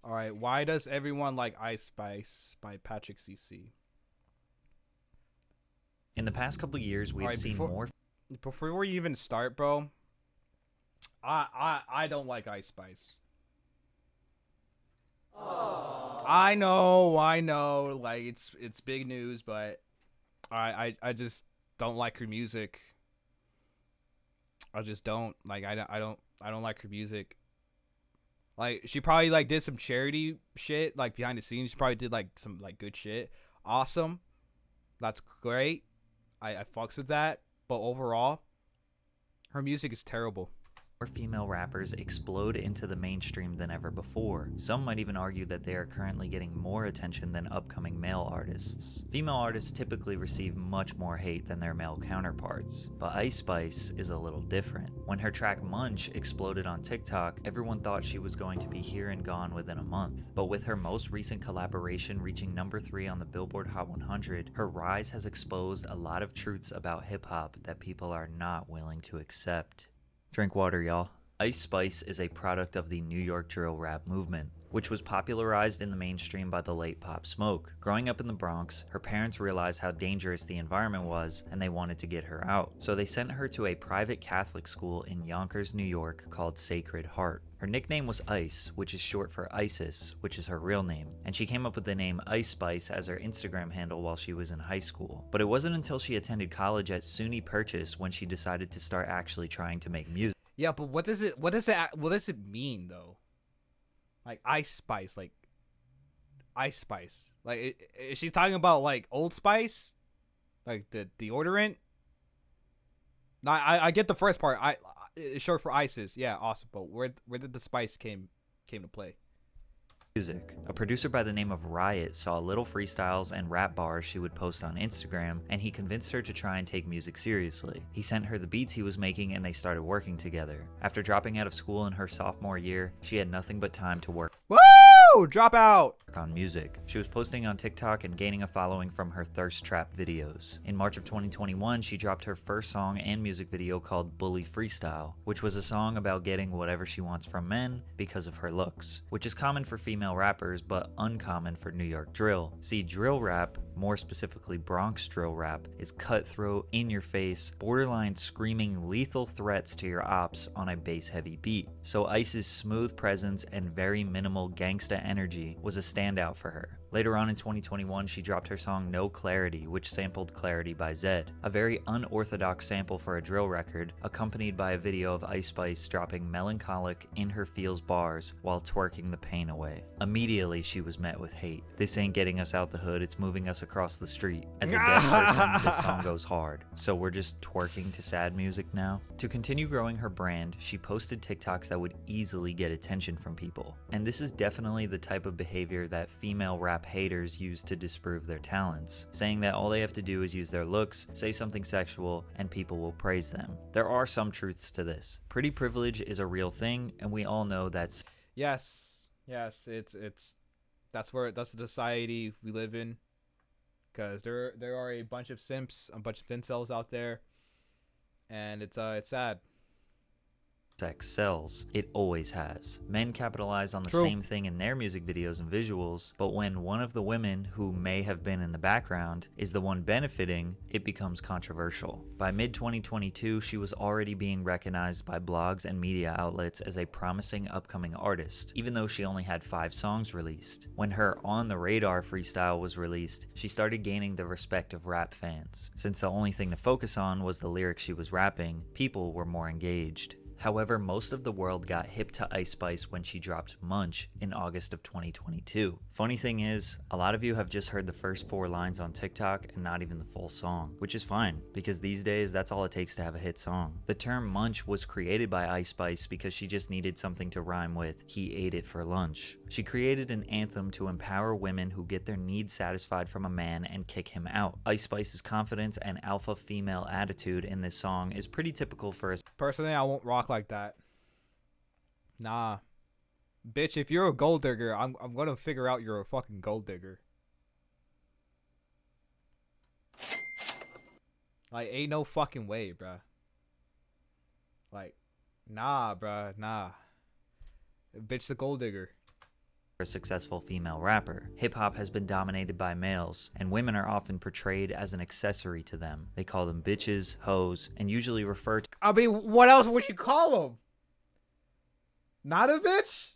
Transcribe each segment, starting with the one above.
All right. Why does everyone like Ice Spice by PatrickCc? In the past couple years, we All have right. seen more Before you even start, bro, I don't like Ice Spice. I know. Like it's big news, but I just don't like her music. I just don't like. I don't like her music. Like she probably like did some charity shit like behind the scenes. She probably did like some like good shit. Awesome. That's great. I fucks with that. But overall, her music is terrible. female rappers explode into the mainstream than ever before. Some might even argue that they are currently getting more attention than upcoming male artists. Female artists typically receive much more hate than their male counterparts, but Ice Spice is a little different. When her track Munch exploded on TikTok, everyone thought she was going to be here and gone within a month. But with her most recent collaboration reaching number 3 on the Billboard Hot 100, her rise has exposed a lot of truths about hip-hop that people are not willing to accept. Drink water, y'all. Ice Spice is a product of the New York drill rap movement, which was popularized in the mainstream by the late Pop Smoke. Growing up in the Bronx, her parents realized how dangerous the environment was and they wanted to get her out. So they sent her to a private Catholic school in Yonkers, New York called Sacred Heart. Her nickname was Ice, which is short for Isis, which is her real name, and she came up with the name Ice Spice as her Instagram handle while she was in high school. But it wasn't until she attended college at SUNY Purchase when she decided to start actually trying to make music. Yeah, but what does it mean though? Like Ice Spice, like Ice Spice. Like she's talking about like Old Spice, like the deodorant. No, I get the first part. It's short for ISIS. Yeah, awesome. But where did the spice came to play? A producer by the name of Riot saw little freestyles and rap bars she would post on Instagram, and he convinced her to try and take music seriously. He sent her the beats he was making and they started working together. After dropping out of school in her sophomore year, she had nothing but time to work Drop out on music. She was posting on TikTok and gaining a following from her thirst trap videos. In March of 2021, she dropped her first song and music video called Bully Freestyle, which was a song about getting whatever she wants from men because of her looks, which is common for female rappers but uncommon for New York drill. See, drill rap, more specifically Bronx drill rap, is cutthroat, in your face, borderline screaming lethal threats to your ops on a bass heavy beat. So Ice's smooth presence and very minimal gangsta energy was a standout for her. Later on in 2021, she dropped her song No Clarity, which sampled Clarity by Zedd, a very unorthodox sample for a drill record, accompanied by a video of Ice Spice dropping melancholic In Her Feels bars while twerking the pain away. Immediately, she was met with hate. This ain't getting us out the hood, it's moving us across the street. As a deaf person, this song goes hard. So we're just twerking to sad music now? To continue growing her brand, she posted TikToks that would easily get attention from people. And this is definitely the type of behavior that female rap haters use to disprove their talents, saying that all they have to do is use their looks, say something sexual, and people will praise them. There are some truths to this. Pretty privilege is a real thing, and we all know that's Yes, it's that's the society we live in. Because there are a bunch of simps, a bunch of incels out there, and it's sad. sex sells. It always has. Men capitalize on the True. same thing in their music videos and visuals, but when one of the women who may have been in the background is the one benefiting, it becomes controversial. By mid-2022, she was already being recognized by blogs and media outlets as a promising upcoming artist, even though she only had 5 songs released. When her On the Radar freestyle was released, she started gaining the respect of rap fans. Since the only thing to focus on was the lyrics she was rapping, people were more engaged. However, most of the world got hip to Ice Spice when she dropped Munch in August of 2022. Funny thing is, a lot of you have just heard the first 4 lines on TikTok and not even the full song, which is fine, because these days that's all it takes to have a hit song. The term Munch was created by Ice Spice because she just needed something to rhyme with he ate it for lunch. She created an anthem to empower women who get their needs satisfied from a man and kick him out. Ice Spice's confidence and alpha female attitude in this song is pretty typical for a Personally, I won't rock like that. Nah. Bitch, if you're a gold digger, I'm gonna figure out you're a fucking gold digger. Like, ain't no fucking way, bruh. Like, nah, bruh, nah. Bitch's a gold digger. a successful female rapper. Hip-hop has been dominated by males, and women are often portrayed as an accessory to them. They call them bitches, hoes, and usually refer to I mean, what else would you call them? Not a bitch?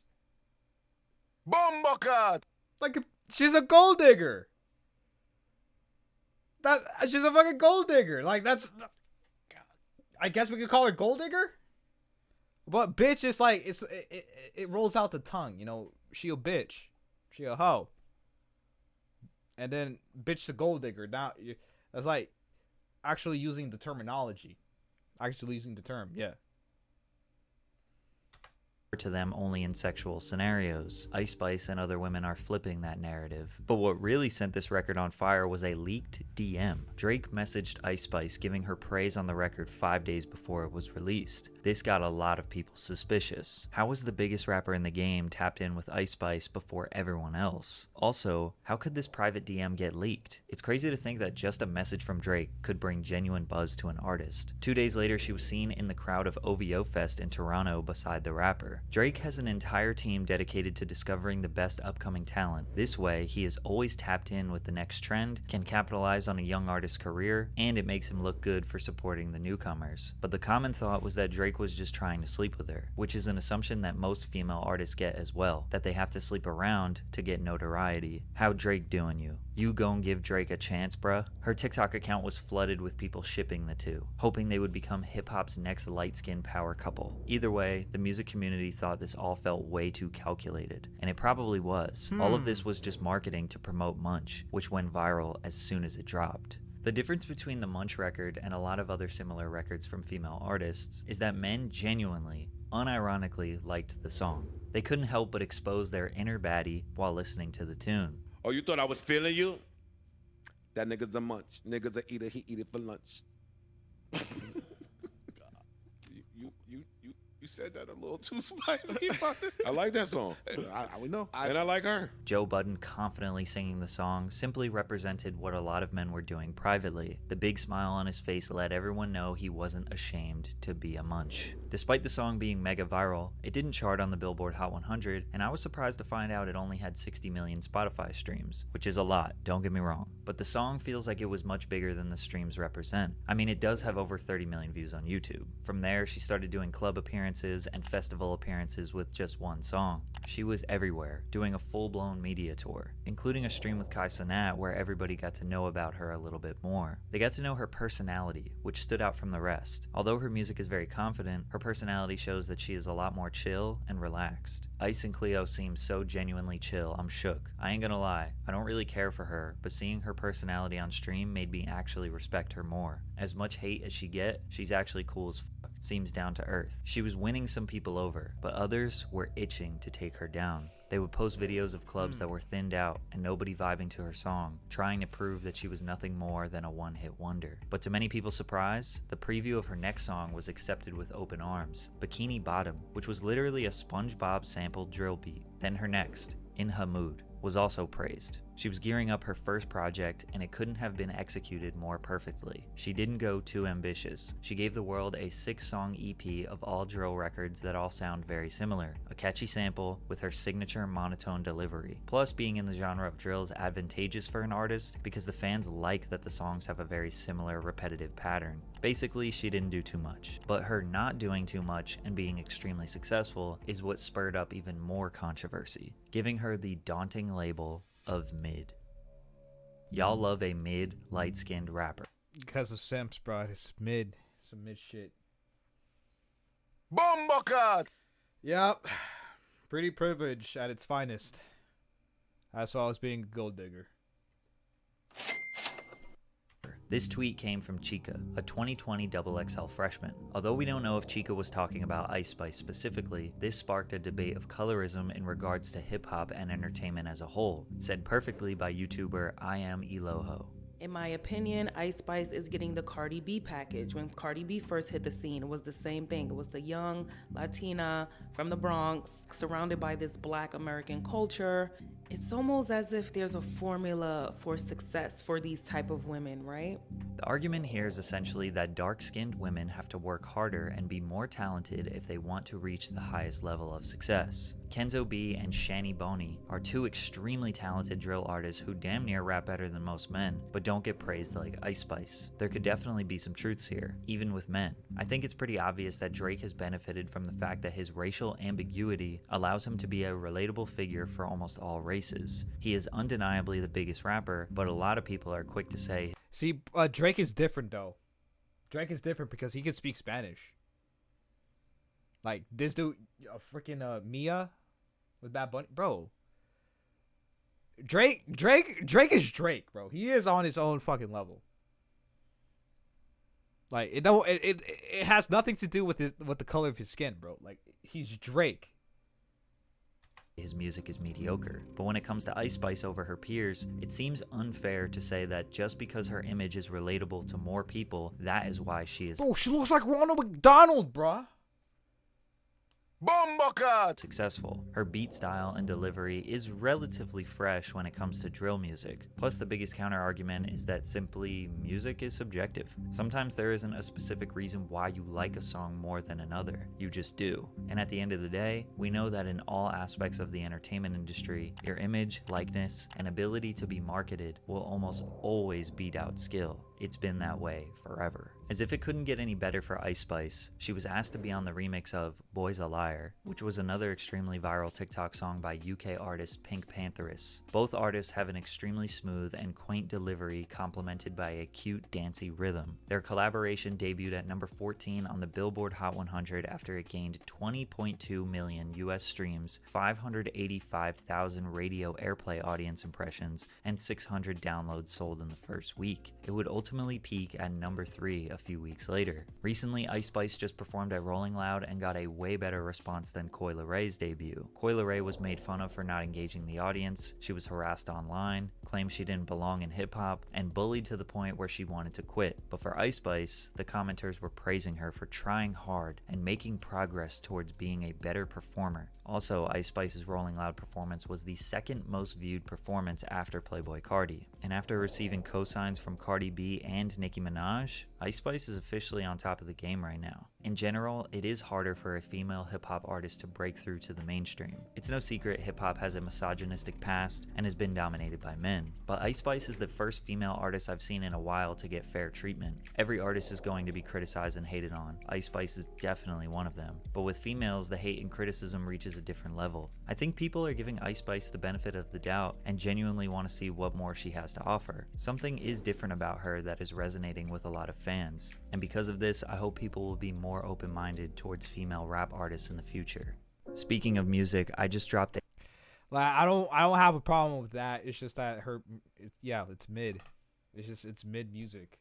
Bombocat! Like, she's a gold digger. She's a fucking gold digger. Like, that's... I guess we could call her gold digger? But bitch is like, it rolls out the tongue, you know? She a bitch. She a hoe. And then bitch the gold digger. Now, that's like actually using the terminology. Actually using the term, yeah. to them only in sexual scenarios. Icespice and other women are flipping that narrative. But what really sent this record on fire was a leaked DM. Drake messaged Icespice giving her praise on the record 5 days before it was released. This got a lot of people suspicious. How was the biggest rapper in the game tapped in with Icespice before everyone else? Also, how could this private DM get leaked? It's crazy to think that just a message from Drake could bring genuine buzz to an artist. 2 days later, she was seen in the crowd of OVO Fest in Toronto beside the rapper. Drake has an entire team dedicated to discovering the best upcoming talent. This way, he is always tapped in with the next trend, can capitalize on a young artist's career, and it makes him look good for supporting the newcomers. But the common thought was that Drake was just trying to sleep with her, which is an assumption that most female artists get as well, that they have to sleep around to get notoriety. How Drake doing you? You gon' give Drake a chance, bruh? Her TikTok account was flooded with people shipping the two, hoping they would become hip-hop's next light-skinned power couple. Either way, the music community thought this all felt way too calculated, and it probably was. All of this was just marketing to promote Munch, which went viral as soon as it dropped. The difference between the Munch record and a lot of other similar records from female artists is that men genuinely, unironically liked the song. They couldn't help but expose their inner baddie while listening to the tune. Oh, you thought I was feeling you? That nigga's a munch. Nigga's a eater, he eat it for lunch. You said that a little too spicy. I like that song. We know. And I like her. Joe Budden confidently singing the song simply represented what a lot of men were doing privately. The big smile on his face let everyone know he wasn't ashamed to be a munch. Despite the song being mega viral, it didn't chart on the Billboard Hot 100, and I was surprised to find out it only had 60 million Spotify streams, which is a lot, don't get me wrong. But the song feels like it was much bigger than the streams represent. I mean, it does have over 30 million views on YouTube. From there, she started doing club appearances and festival appearances with just one song. She was everywhere, doing a full-blown media tour, including a stream with Kai Cenat where everybody got to know about her a little bit more. They got to know her personality, which stood out from the rest. Although her music is very confident, her personality shows that she is a lot more chill and relaxed. Ice and Cleo seem so genuinely chill, I'm shook. I ain't gonna lie, I don't really care for her, but seeing her personality on stream made me actually respect her more. As much hate as she get, she's actually cool as fuck. Seems down to earth. She was winning some people over, but others were itching to take her down. They would post videos of clubs that were thinned out and nobody vibing to her song, trying to prove that she was nothing more than a one-hit wonder. But to many people's surprise, the preview of her next song was accepted with open arms, Bikini Bottom, which was literally a SpongeBob sampled drill beat. Then her next, In Her Mood, was also praised. She was gearing up her first project, and it couldn't have been executed more perfectly. She didn't go too ambitious. She gave the world a 6-song EP of all drill records that all sound very similar, a catchy sample with her signature monotone delivery. Plus, being in the genre of drill is advantageous for an artist because the fans like that the songs have a very similar repetitive pattern. Basically, she didn't do too much. But her not doing too much and being extremely successful is what spurred up even more controversy, giving her the daunting label of mid. Y'all love a mid, light-skinned rapper. Because of Simps, bro. It's mid. Some mid shit. Bombocat! Yep. Pretty privilege at its finest. That's why I was being a gold digger. This tweet came from Chica, a 2020 XXL freshman. Although we don't know if Chica was talking about Icespice specifically, this sparked a debate of colorism in regards to hip-hop and entertainment as a whole, said perfectly by YouTuber I Am Eloho. In my opinion, Icespice is getting the Cardi B package. When Cardi B first hit the scene, it was the same thing. It was the young Latina from the Bronx, surrounded by this Black American culture. It's almost as if there's a formula for success for these type of women, right? The argument here is essentially that dark-skinned women have to work harder and be more talented if they want to reach the highest level of success. Kenzo B and Shani Boney are two extremely talented drill artists who damn near rap better than most men, but don't get praised like Ice Spice. There could definitely be some truths here, even with men. I think it's pretty obvious that Drake has benefited from the fact that his racial ambiguity allows him to be a relatable figure for almost all races. He is undeniably the biggest rapper, but a lot of people are quick to say, See, Drake is different though. Drake is different because he can speak Spanish. Like this dude, freaking Mia, with Bad Bunny, bro. Drake is Drake, bro. He is on his own fucking level. Like it has nothing to do with the color of his skin, bro. Like he's Drake. his music is mediocre. But when it comes to Ice Spice over her peers, it seems unfair to say that just because her image is relatable to more people, that is why she is Bro, she looks like Ronald McDonald, bruh. successful. Her beat style and delivery is relatively fresh when it comes to drill music. Plus, the biggest counter argument is that simply music is subjective. Sometimes there isn't a specific reason why you like a song more than another. You just do. And at the end of the day, we know that in all aspects of the entertainment industry, your image, likeness, and ability to be marketed will almost always beat out skill. It's been that way forever. As if it couldn't get any better for Ice Spice, she was asked to be on the remix of Boy's a Liar, which was another extremely viral TikTok song by UK artist Pink Pantheress. Both artists have an extremely smooth and quaint delivery complemented by a cute, dancey rhythm. Their collaboration debuted at number 14 on the Billboard Hot 100 after it gained 20.2 million US streams, 585,000 radio airplay audience impressions, and 600 downloads sold in the first week. It would ultimately peak at number 3 a few weeks later. Recently, Ice Spice just performed at Rolling Loud and got a way better response than Coi Leray's debut. Coi Leray was made fun of for not engaging the audience, she was harassed online, claimed she didn't belong in hip-hop, and bullied to the point where she wanted to quit. But for Ice Spice, the commenters were praising her for trying hard and making progress towards being a better performer. Also, Ice Spice's Rolling Loud performance was the second most viewed performance after Playboi Carti. And after receiving cosigns from Cardi B and Nicki Minaj, Ice Spice is officially on top of the game right now. In general, it is harder for a female hip-hop artist to break through to the mainstream. It's no secret hip-hop has a misogynistic past and has been dominated by men. But Ice Spice is the first female artist I've seen in a while to get fair treatment. Every artist is going to be criticized and hated on. Ice Spice is definitely one of them. But with females, the hate and criticism reaches a different level. I think people are giving Ice Spice the benefit of the doubt and genuinely want to see what more she has to offer. Something is different about her that is resonating with a lot of fans. And because of this, I hope people will be more open-minded towards female rap artists in the future. Speaking of music, I just dropped a Like I don't have a problem with that. It's just that it's mid. It's mid music.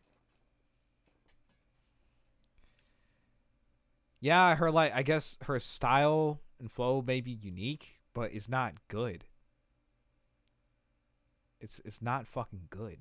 Yeah, I guess her style and flow may be unique, but it's not good. It's not fucking good.